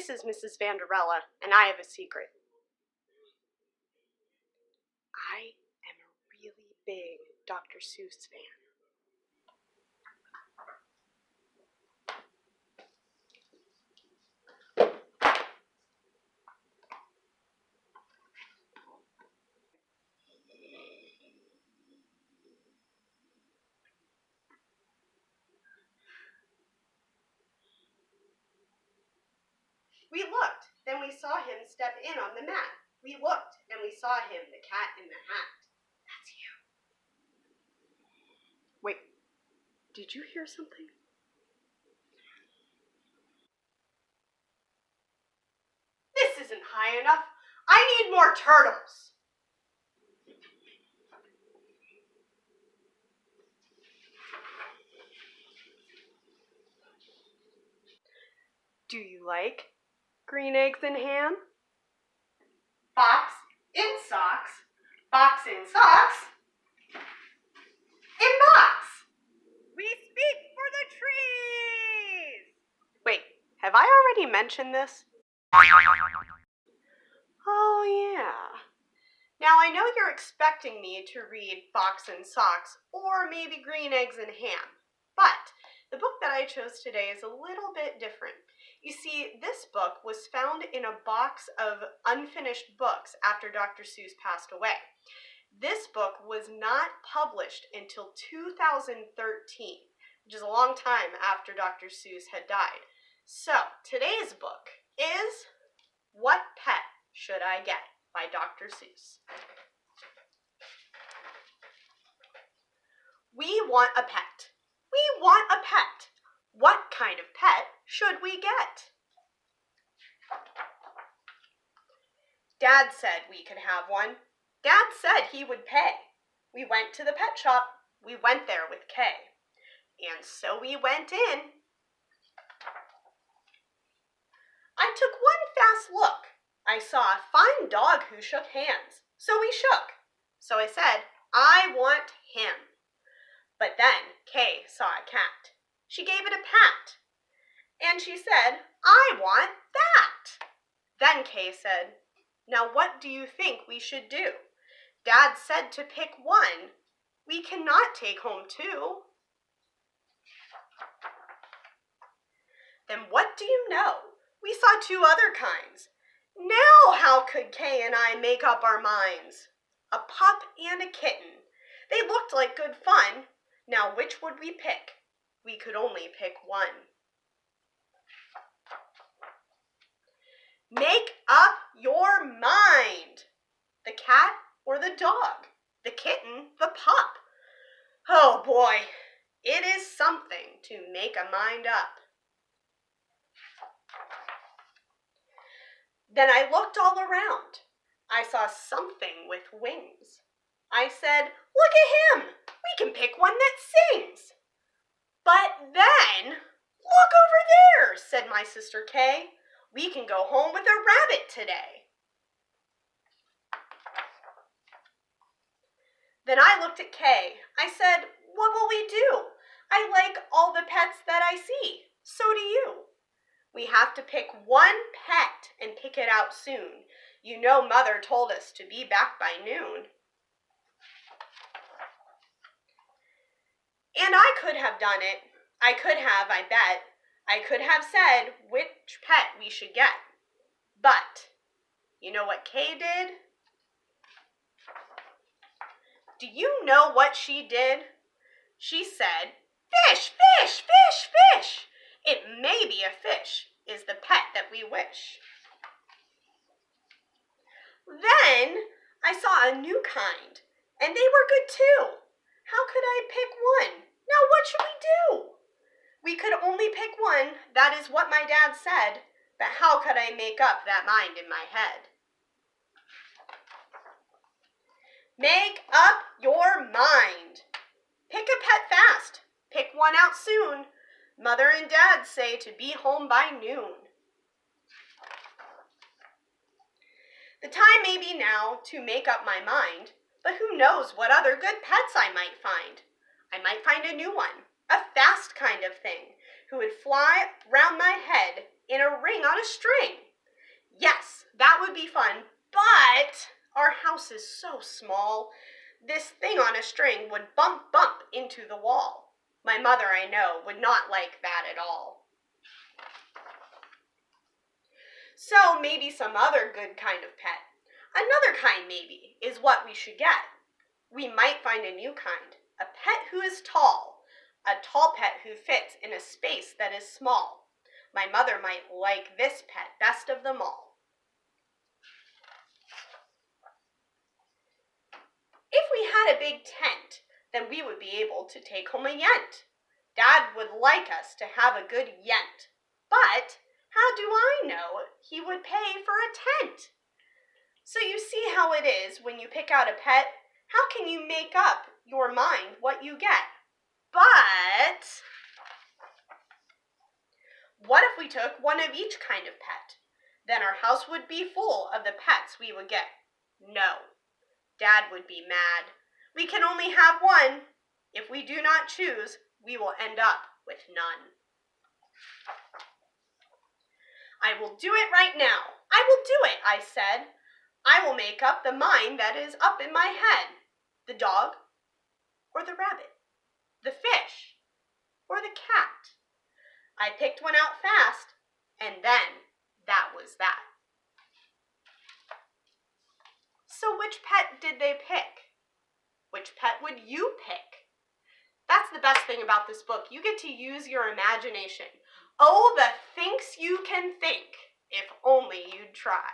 This is Mrs. Vanderella, and I have a secret. I am a really big Dr. Seuss fan. We looked, then we saw him step in on the mat. We looked, and we saw him, the cat in the hat. That's you. Wait, did you hear something? This isn't high enough. I need more turtles. Do you like green eggs and ham? Box in socks. Box in socks. In box. We speak for the trees. Wait, have I already mentioned this? Oh, yeah. Now, I know you're expecting me to read Box and Socks or maybe Green Eggs and Ham, but the book that I chose today is a little bit different. You see, this book was found in a box of unfinished books after Dr. Seuss passed away. This book was not published until 2013, which is a long time after Dr. Seuss had died. So, today's book is What Pet Should I Get by Dr. Seuss. We want a pet. We want a pet. What kind of pet should we get? Dad said we could have one. Dad said he would pay. We went to the pet shop. We went there with Kay. And so we went in. I took one fast look. I saw a fine dog who shook hands. So we shook. So I said, I want him. But then Kay saw a cat. She gave it a pat. And she said, I want that. Then Kay said, now what do you think we should do? Dad said to pick one. We cannot take home two. Then what do you know? We saw two other kinds. Now how could Kay and I make up our minds? A pup and a kitten. They looked like good fun. Now which would we pick? We could only pick one. Make up your mind. The cat or the dog? The kitten, the pup? Oh boy, it is something to make a mind up. Then I looked all around. I saw something with wings. I said, look at him. We can pick one that sings. But then, look over there, said my sister Kay. We can go home with a rabbit today. Then I looked at Kay. I said, what will we do? I like all the pets that I see. So do you. We have to pick one pet and pick it out soon. You know Mother told us to be back by noon. And I could have done it. I could have, I bet. I could have said which pet we should get. But, you know what Kay did? Do you know what she did? She said, fish, fish, fish, fish. It may be a fish is the pet that we wish. Then I saw a new kind, and they were good too. How could I pick one? Now what should we do? We could only pick one, that is what my dad said, but how could I make up that mind in my head? Make up your mind. Pick a pet fast. Pick one out soon. Mother and Dad say to be home by noon. The time may be now to make up my mind, but who knows what other good pets I might find. I might find a new one, a fast kind of thing, who would fly round my head in a ring on a string. Yes, that would be fun, but our house is so small. This thing on a string would bump into the wall. My mother, I know, would not like that at all. So maybe some other good kind of pet. Another kind, maybe, is what we should get. We might find a new kind, a pet who is tall, a tall pet who fits in a space that is small. My mother might like this pet best of them all. If we had a big tent, then we would be able to take home a yent. Dad would like us to have a good yent, but how do I know he would pay for a tent? So you see how it is when you pick out a pet. How can you make up your mind what you get? But what if we took one of each kind of pet? Then our house would be full of the pets we would get. No, Dad would be mad. We can only have one. If we do not choose, we will end up with none. I will do it right now. I will do it, I said. I will make up the mind that is up in my head. The dog or the rabbit, the fish or the cat. I picked one out fast, and then that was that. So which pet did they pick? Which pet would you pick? That's the best thing about this book. You get to use your imagination. Oh, the thinks you can think, if only you'd try.